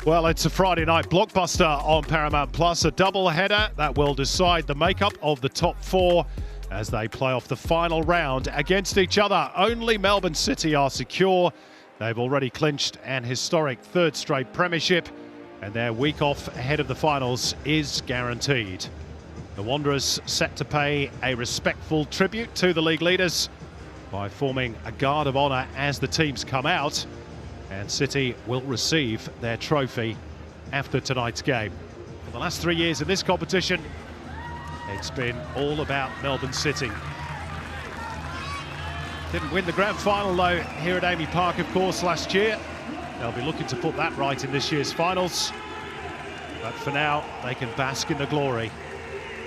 Well, it's a Friday night blockbuster on Paramount Plus, a double-header that will decide the makeup of the top four as they play off the final round against each other. Only Melbourne City are secure. They've already clinched an historic third straight premiership, and their week off ahead of the finals is guaranteed. The Wanderers set to pay a respectful tribute to the league leaders by forming a guard of honour as the teams come out, and City will receive their trophy after tonight's game. For the last 3 years in this competition, it's been all about Melbourne City. Didn't win the grand final though here at Amy Park, of course, last year. They'll be looking to put that right in this year's finals. But for now, they can bask in the glory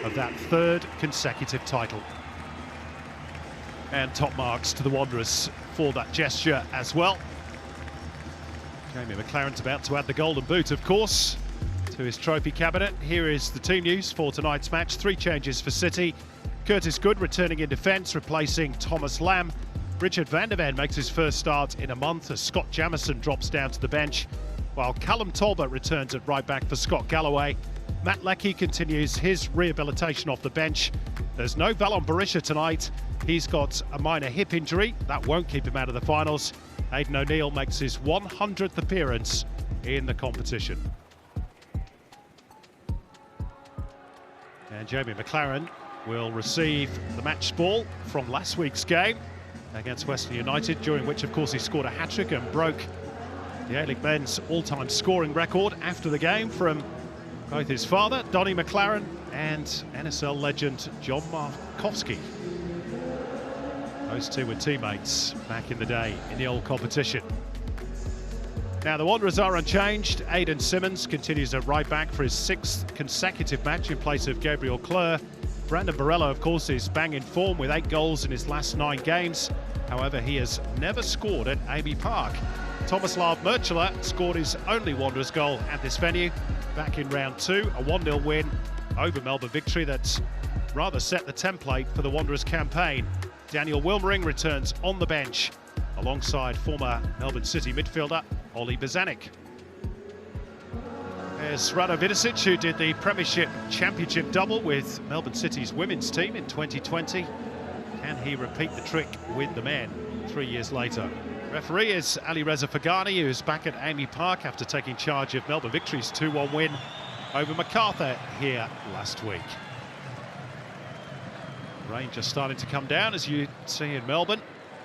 of that third consecutive title. And top marks to the Wanderers for that gesture as well. Jamie McLaren's about to add the golden boot, of course, to his trophy cabinet. Here is the team news for tonight's match. 3 changes for City. Curtis Good returning in defence, replacing Thomas Lamb. Richard van der Ven makes his first start in a month as Scott Jamieson drops down to the bench, while Callum Talbot returns at right back for Scott Galloway. Matt Leckie continues his rehabilitation off the bench. There's no Valon Berisha tonight. He's got a minor hip injury. That won't keep him out of the finals. Aidan O'Neill makes his 100th appearance in the competition. And Jamie McLaren will receive the match ball from last week's game against Western United, during which, of course, he scored a hat-trick and broke the A-League men's all-time scoring record after the game from both his father, Donnie McLaren, and NSL legend John Markowski. Those two were teammates back in the day in the old competition. Now the Wanderers are unchanged. Aidan Simmons continues at right back for his 6th consecutive match in place of Gabriel Cleur. Brandon Borello, of course, is bang in form with 8 goals in his last 9 games. However, he has never scored at Amy Park. Thomas Merchler scored his only Wanderers goal at this venue back in round 2, a 1-0 win over Melbourne Victory that's rather set the template for the Wanderers campaign. Daniel Wilmering returns on the bench alongside former Melbourne City midfielder Ollie Bozanic. There's Rado Vidicic, who did the Premiership Championship double with Melbourne City's women's team in 2020. Can he repeat the trick with the men 3 years later? Referee is Ali Reza Fagani, who's back at Amy Park after taking charge of Melbourne Victory's 2-1 win over Macarthur here last week. Rain just starting to come down, as you see in Melbourne,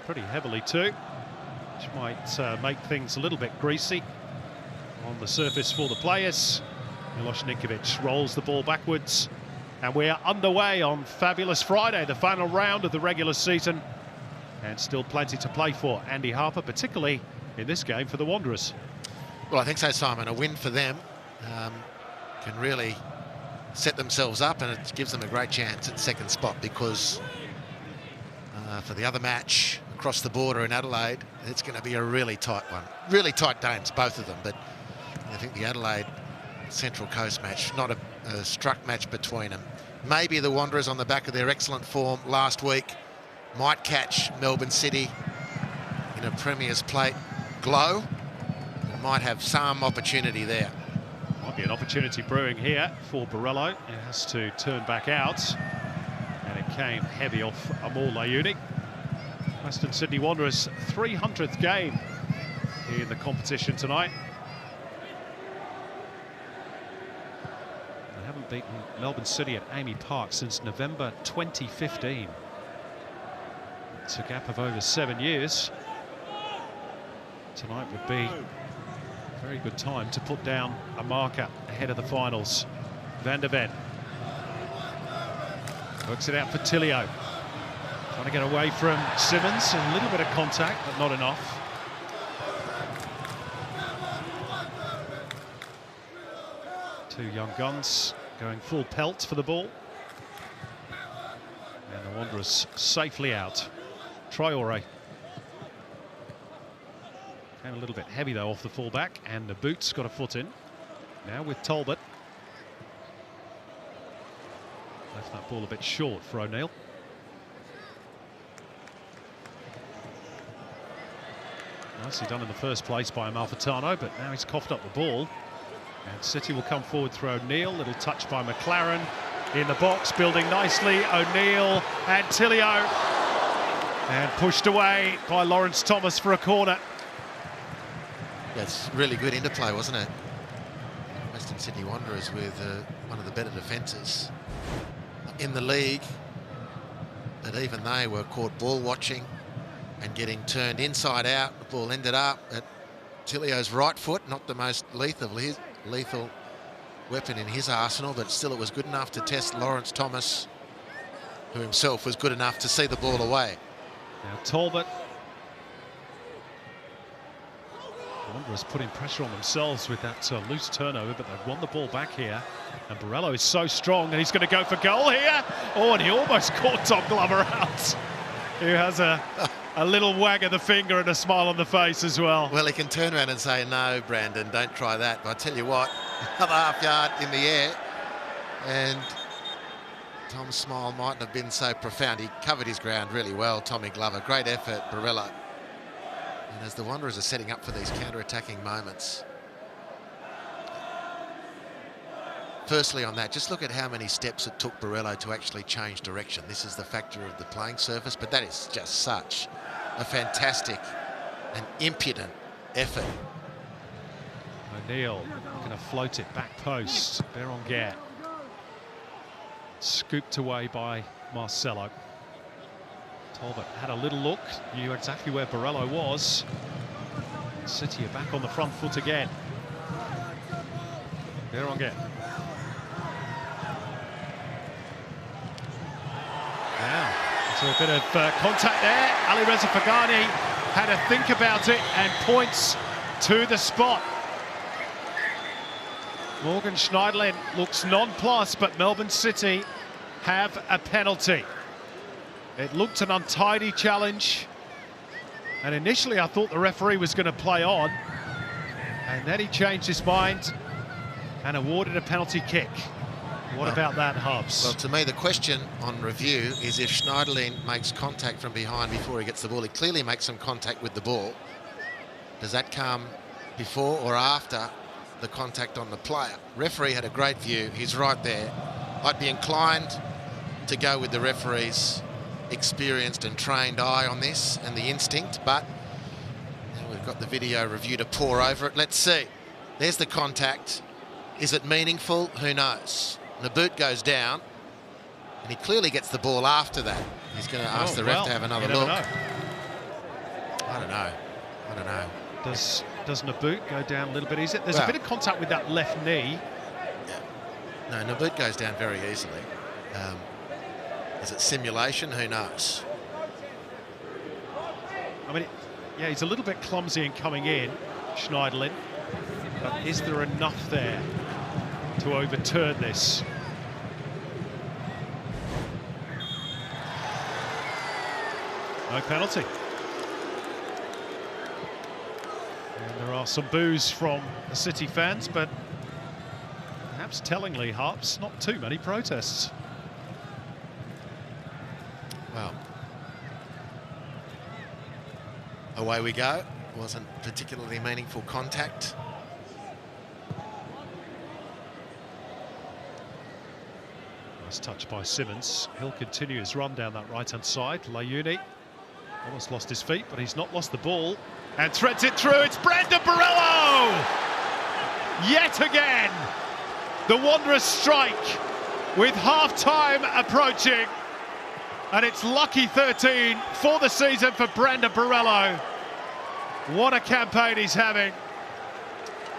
pretty heavily too, which might make things a little bit greasy on the surface for the players. Milos Ninkovic rolls the ball backwards, and we're underway on fabulous Friday, the final round of the regular season, and still plenty to play for. Andy Harper, particularly in this game for the Wanderers. Well, I think so, Simon. A win for them can really set themselves up, and it gives them a great chance at second spot, because for the other match across the border in Adelaide, it's going to be a really tight one. Really tight games, both of them, but I think the Adelaide Central Coast match, not a struck match between them. Maybe the Wanderers, on the back of their excellent form last week, might catch Melbourne City in a Premier's Plate glow. Might have some opportunity there. Might be an opportunity brewing here for Borello. He has to turn back out, and it came heavy off Amor Layuni. Western Sydney Wanderers' 300th game in the competition tonight. They haven't beaten Melbourne City at Amy Park since November 2015. It's a gap of over 7 years. Tonight would be a very good time to put down a marker ahead of the finals. Van der Ven works it out for Tilio. Trying to get away from Simmons. A little bit of contact, but not enough. Two young guns going full pelt for the ball. And the Wanderers safely out. Traore. Came a little bit heavy though off the fullback, and the boot's got a foot in. Now with Talbot. Left that ball a bit short for O'Neill. Nicely done in the first place by Amalfitano, but now he's coughed up the ball. And City will come forward through O'Neill. Little touch by McLaren in the box, building nicely. O'Neill and Tilio. And pushed away by Lawrence Thomas for a corner. That's really good interplay, wasn't it? Western Sydney Wanderers with one of the better defences in the league. But even they were caught ball watching and getting turned inside out. The ball ended up at Tilio's right foot, not the most lethal weapon in his arsenal, but still it was good enough to test Lawrence Thomas, who himself was good enough to see the ball away. Now Talbot. Wanderers putting pressure on themselves with that loose turnover, but they've won the ball back here. And Borrello is so strong, and he's going to go for goal here. Oh, and he almost caught Tom Glover out, who has a little wag of the finger and a smile on the face as well. Well, he can turn around and say, no, Brandon, don't try that. But I tell you what, another half yard in the air, and Tom's smile mightn't have been so profound. He covered his ground really well, Tommy Glover. Great effort, Borrello. And as the Wanderers are setting up for these counter-attacking moments, firstly on that, just look at how many steps it took Borrello to actually change direction. This is the factor of the playing surface, but that is just such a fantastic and impudent effort. O'Neill going to float it back post. Berenguer scooped away by Marcelo. Talbot had a little look, knew exactly where Borrello was. City are back on the front foot again. Berenguer. Now, so a bit of contact there. Ali Reza Fagani had a think about it and points to the spot. Morgan Schneiderlin looks nonplussed, but Melbourne City have a penalty. It looked an untidy challenge, and initially I thought the referee was going to play on, and then he changed his mind and awarded a penalty kick. What about that, Hubs? Well, to me, the question on review is if Schneiderlin makes contact from behind before he gets the ball. He clearly makes some contact with the ball. Does that come before or after the contact on the player? Referee had a great view. He's right there. I'd be inclined to go with the referee's experienced and trained eye on this and the instinct, but now we've got the video review to pour over it. Let's see. There's the contact. Is it meaningful? Who knows? The boot goes down, and he clearly gets the ball after that. He's going to ask the ref to have another look. Know. I don't know. I don't know. Does Naboot go down a little bit easier? There's a bit of contact with that left knee. Yeah. No, Naboot goes down very easily. Is it simulation? Who knows? I mean, yeah, he's a little bit clumsy in coming in, Schneiderlin. But is there enough there to overturn this? No penalty. And there are some boos from the City fans, but perhaps tellingly, Harps, not too many protests. Well, away we go. Wasn't particularly meaningful contact. Nice touch by Simmons. He'll continue his run down that right-hand side. Layuni almost lost his feet, but he's not lost the ball. And threads it through. It's Brandon Borrello! Yet again, the Wanderers strike with half-time approaching. And it's lucky 13 for the season for Brandon Borrello. What a campaign he's having.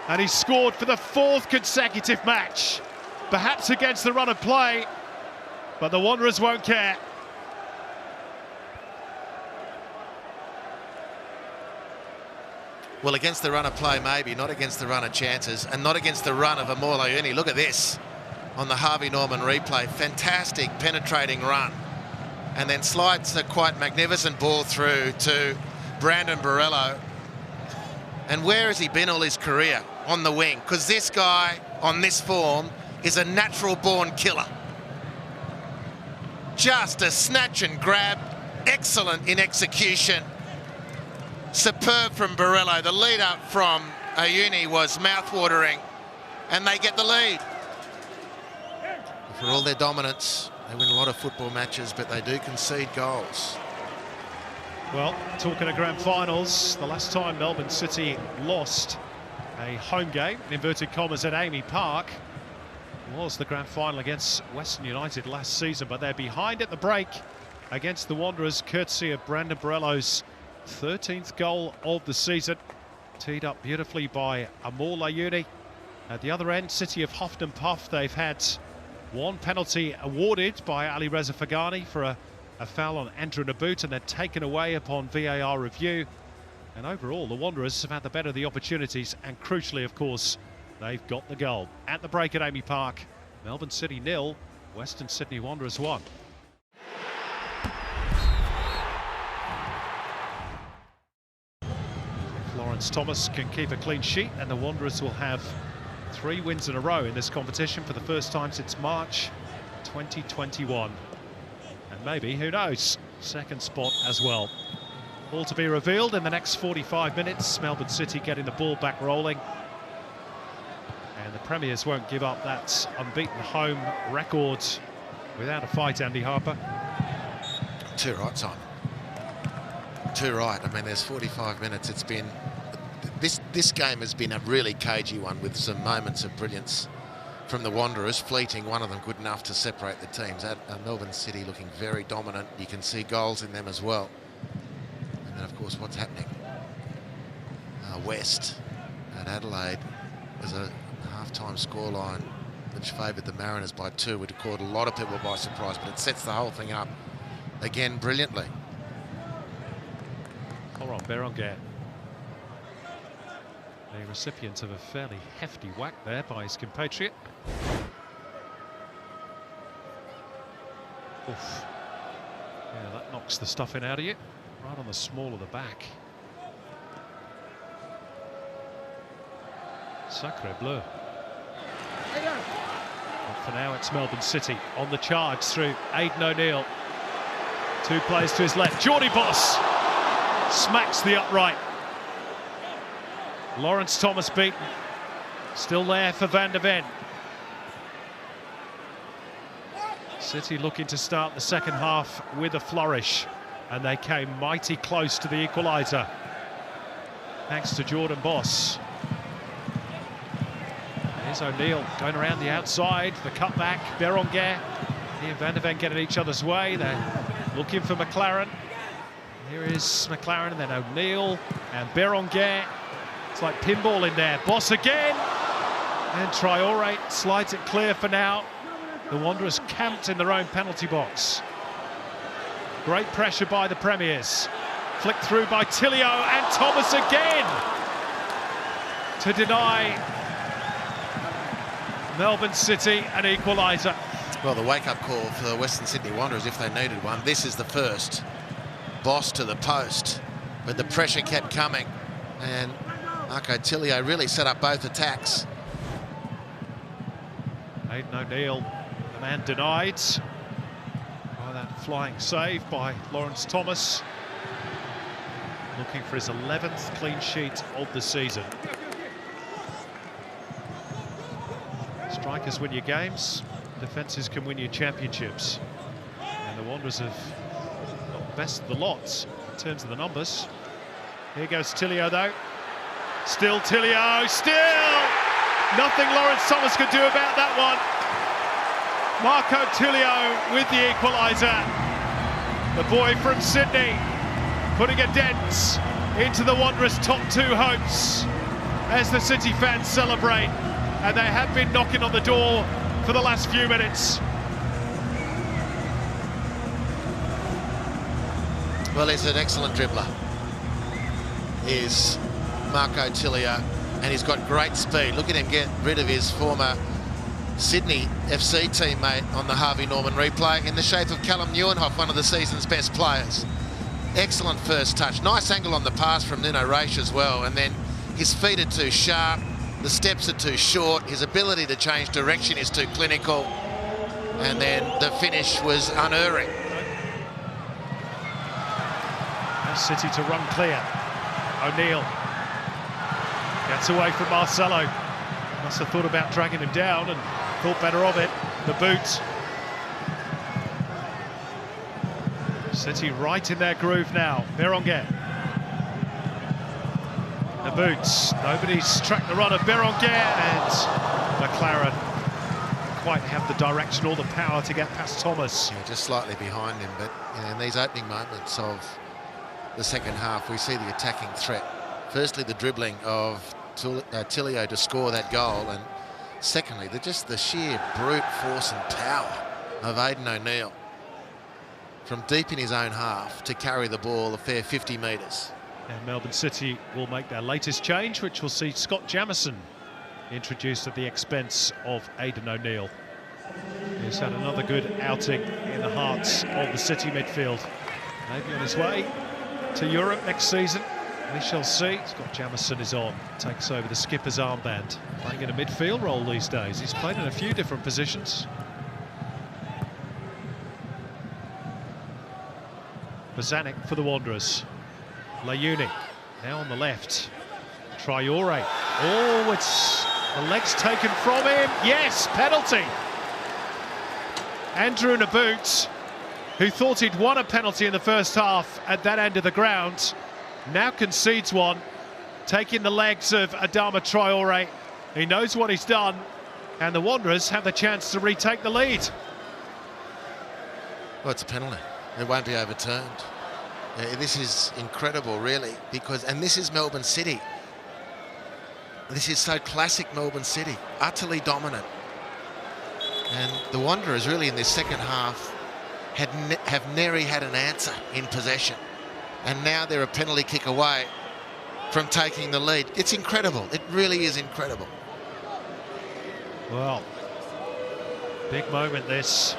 And he's scored for the 4th consecutive match. Perhaps against the run of play, but the Wanderers won't care. Well, against the run of play, maybe. Not against the run of chances, and not against the run of Amor Layuni. Look at this on the Harvey Norman replay. Fantastic penetrating run. And then slides a quite magnificent ball through to Brandon Borrello. And where has he been all his career? On the wing. Because this guy, on this form, is a natural-born killer. Just a snatch and grab. Excellent in execution. Superb from Borrello. The lead-up from Layuni was mouth-watering. and they get the lead. For all their dominance, they win a lot of football matches, but they do concede goals. Well, talking of grand finals, the last time Melbourne City lost a home game, in inverted commas, at Amy Park was the grand final against Western United last season, but they're behind at the break against the Wanderers, courtesy of Brandon Borello's 13th goal of the season, teed up beautifully by Amor Layuni. At the other end, City of Huffed and Puffed, they've had one penalty awarded by Ali Reza Fagani for a foul on Andrew Naboot, and then taken away upon VAR review. And overall, the Wanderers have had the better of the opportunities, and crucially, of course, they've got the goal. At the break at Amy Park, Melbourne City 0, Western Sydney Wanderers 1. If Lawrence Thomas can keep a clean sheet, and the Wanderers will have 3 wins in a row in this competition for the first time since March 2021. And maybe, who knows, second spot as well. All to be revealed in the next 45 minutes. Melbourne City getting the ball back rolling. And the Premiers won't give up that unbeaten home record without a fight, Andy Harper. Too right, Simon. Too right. I mean, there's 45 minutes. It's been... This game has been a really cagey one, with some moments of brilliance from the Wanderers, fleeting, one of them good enough to separate the teams. Melbourne City looking very dominant. You can see goals in them as well. And then, of course, what's happening? West at Adelaide was a half-time scoreline which favoured the Mariners by 2, which caught a lot of people by surprise, but it sets the whole thing up again brilliantly. Laurent Berenguer, the recipient of a fairly hefty whack there by his compatriot. Oof. Yeah, that knocks the stuffing out of you, right on the small of the back. Sacre bleu. But for now, it's Melbourne City on the charge through Aidan O'Neill. 2 players to his left. Geordie Boss smacks the upright. Lawrence Thomas beaten. Still there for Van der Ven. City looking to start the second half with a flourish, and they came mighty close to the equaliser, thanks to Jordan Boss. Here's O'Neill going around the outside, the cutback. Berenguer, he and Van der Ven get in each other's way. They're looking for McLaren. Here is McLaren, and then O'Neill and Berenguer. It's like pinball in there. Boss again, and Traore slides it clear for now. The Wanderers camped in their own penalty box. Great pressure by the Premiers. Flicked through by Tilio, and Thomas again to deny Melbourne City an equaliser. Well, the wake-up call for the Western Sydney Wanderers, if they needed one. This is the first. Boss to the post, but the pressure kept coming, and Marco Tilio really set up both attacks. Aidan O'Neill, the man denied by that flying save by Lawrence Thomas. Looking for his 11th clean sheet of the season. Strikers win your games, defences can win your championships. And the Wanderers have got the best of the lots in terms of the numbers. Here goes Tilio though. Still Tilio, still! Nothing Lawrence Thomas could do about that one. Marco Tilio with the equaliser. The boy from Sydney putting a dent into the Wanderers' top 2 hopes as the City fans celebrate. And they have been knocking on the door for the last few minutes. Well, he's an excellent dribbler, is Marco Tilio, and he's got great speed. Look at him get rid of his former Sydney FC teammate on the Harvey Norman replay in the shape of Callum Neuenhoff, one of the season's best players. Excellent first touch. Nice angle on the pass from Nuno Reis as well, and then his feet are too sharp, the steps are too short, his ability to change direction is too clinical, and then the finish was unerring. City to run clear. O'Neill gets away from Marcelo. Must have thought about dragging him down and thought better of it. The boot. City right in their groove now. Berenguer. The boots. Nobody's tracked the run of Berenguer, and McLaren quite have the direction or the power to get past Thomas. Yeah, just slightly behind him, but you know, in these opening moments of the second half, we see the attacking threat. Firstly, the dribbling of Tilio to score that goal, and secondly, the sheer brute force and power of Aidan O'Neill from deep in his own half to carry the ball a fair 50 metres. And Melbourne City will make their latest change, which will see Scott Jamieson introduced at the expense of Aidan O'Neill. He's had another good outing in the hearts of the City midfield. Maybe on his way to Europe next season. We shall see. Scott Jamieson is on, takes over the skipper's armband. Playing in a midfield role these days. He's played in a few different positions. Bozanic for the Wanderers. Layuni now on the left. Traore. Oh, it's the legs taken from him. Yes, penalty. Andrew Nabbout, who thought he'd won a penalty in the first half at that end of the ground, now concedes one, taking the legs of Adama Traore. He knows what he's done, and the Wanderers have the chance to retake the lead. Well, it's a penalty. It won't be overturned. This is incredible, really, and this is Melbourne City. This is so classic Melbourne City, utterly dominant. And the Wanderers really in this second half have nearly had an answer in possession. And now they're a penalty kick away from taking the lead. It's incredible. It really is incredible. Well, big moment this.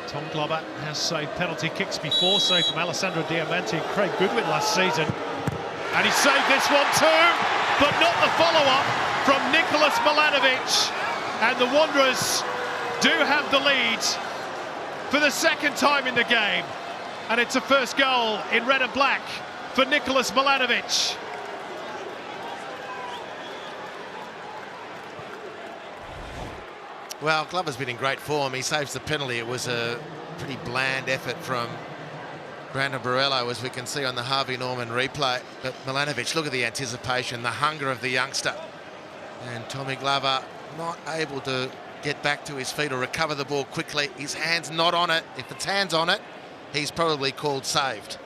Tom Glover has saved penalty kicks before, saved from Alessandro Diamanti and Craig Goodwin last season. And he saved this one too, but not the follow-up from Nicholas Milanovic. And the Wanderers do have the lead for the second time in the game. And it's a first goal in red and black for Nicholas Milanovic. Well, Glover's been in great form. He saves the penalty. It was a pretty bland effort from Brandon Borrello, as we can see on the Harvey Norman replay. But Milanovic, look at the anticipation, the hunger of the youngster. And Tommy Glover not able to get back to his feet or recover the ball quickly. His hand's not on it. If it's hands on it, he's probably called saved.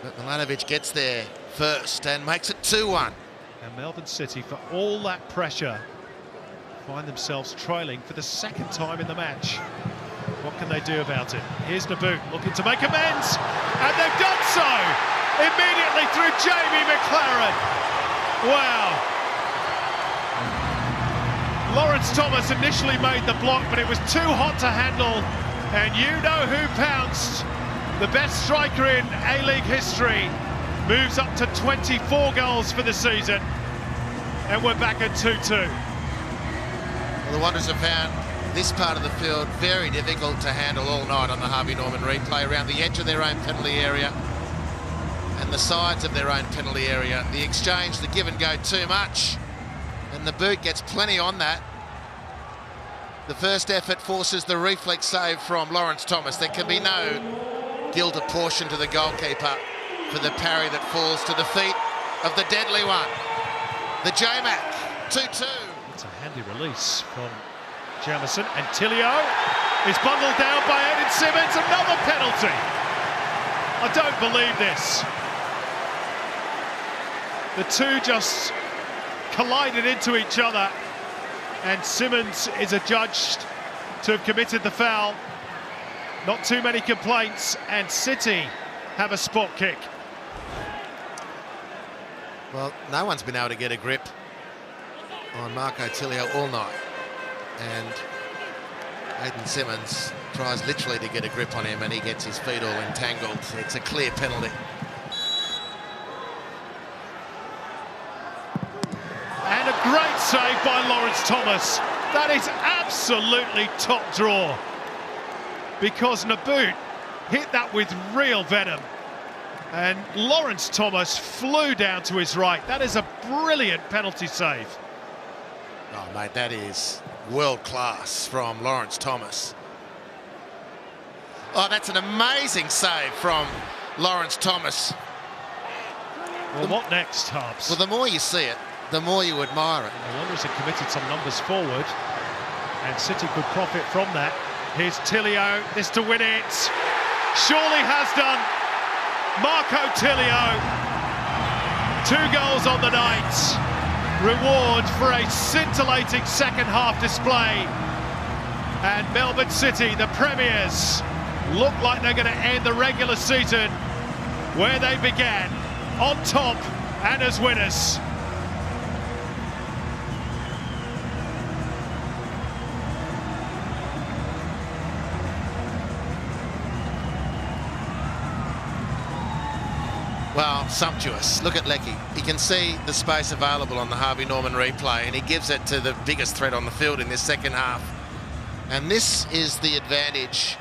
But Milanovic gets there first and makes it 2-1. And Melbourne City, for all that pressure, find themselves trailing for the second time in the match. What can they do about it? Here's Nabbout looking to make amends, and they've done so immediately through Jamie McLaren. Wow. Lawrence Thomas initially made the block, but it was too hot to handle, and you know who pounced. The best striker in A-League history moves up to 24 goals for the season, and we're back at 2-2. Well, the Wanderers have found this part of the field very difficult to handle all night on the Harvey Norman replay, around the edge of their own penalty area and the sides of their own penalty area. The exchange, the give and go too much, and the boot gets plenty on that. The first effort forces the reflex save from Lawrence Thomas. There can be no gilded portion to the goalkeeper for the parry that falls to the feet of the deadly one. The J-Mac, 2-2. It's a handy release from Jamieson, and Tilio is bundled down by Aidan Simmons. Another penalty. I don't believe this. The two just collided into each other, and Simmons is adjudged to have committed the foul. Not too many complaints, and City have a spot kick. Well, no one's been able to get a grip on Marco Tilio all night, and Aidan Simmons tries literally to get a grip on him, and he gets his feet all entangled. It's a clear penalty. And a great save by Lawrence Thomas. That is absolutely top draw, because Nabbout hit that with real venom, and Lawrence Thomas flew down to his right. That is a brilliant penalty save. Oh, mate, that is world class from Lawrence Thomas. Oh, that's an amazing save from Lawrence Thomas. Well, what next, Hubs? Well, the more you see it, the more you admire it. The Wanderers have committed some numbers forward, and City could profit from that. Here's Tilio, this to win it. Surely has done. Marco Tilio, 2 goals on the night. Reward for a scintillating second half display. And Melbourne City, the premiers, look like they're going to end the regular season where they began, on top and as winners. Well, sumptuous. Look at Lecky. He can see the space available on the Harvey Norman replay, and he gives it to the biggest threat on the field in this second half. And this is the advantage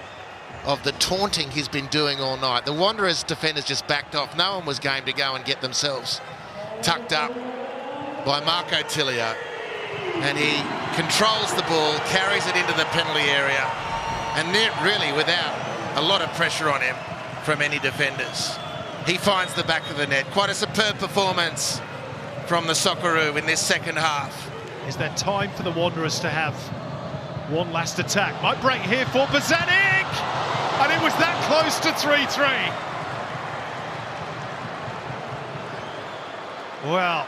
of the taunting he's been doing all night. The Wanderers defenders just backed off. No one was game to go and get themselves tucked up by Marco Tilio. And he controls the ball, carries it into the penalty area, and really without a lot of pressure on him from any defenders. He finds the back of the net. Quite a superb performance from the Socceroo in this second half. Is there time for the Wanderers to have one last attack? Might break here for Bozanic! And it was that close to 3-3. Well,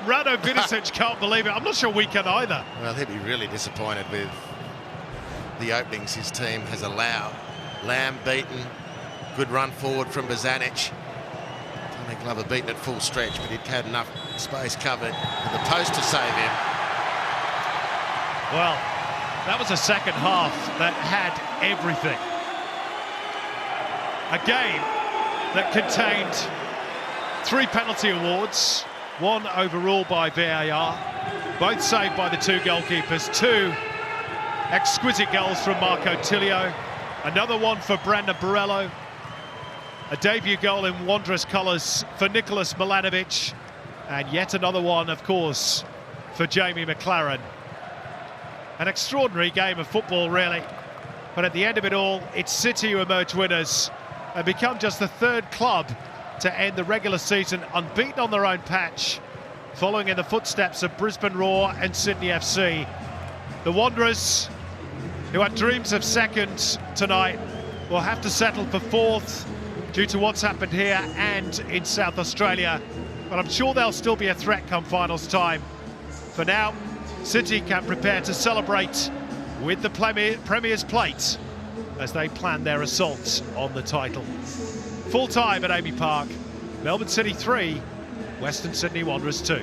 Rado Vidicic can't believe it. I'm not sure we can either. Well, he'd be really disappointed with the openings his team has allowed. Lamb beaten. Good run forward from Bozanic. Tony Glover beaten at full stretch, but he'd had enough space covered with the post to save him. Well, that was a second half that had everything. A game that contained 3 penalty awards, 1 overruled by VAR, both saved by the 2 goalkeepers, 2 exquisite goals from Marco Tilio, another one for Brandon Borello, a debut goal in Wanderers colours for Nicholas Milanovic, and yet another one, of course, for Jamie McLaren. An extraordinary game of football, really. But at the end of it all, it's City who emerge winners and become just the 3rd club to end the regular season unbeaten on their own patch, following in the footsteps of Brisbane Roar and Sydney FC. The Wanderers, who had dreams of 2nd tonight, will have to settle for 4th due to what's happened here and in South Australia. But I'm sure they'll still be a threat come finals time. For now, City can prepare to celebrate with the Premier's Plate as they plan their assault on the title. Full time at Amy Park, Melbourne City 3, Western Sydney Wanderers 2.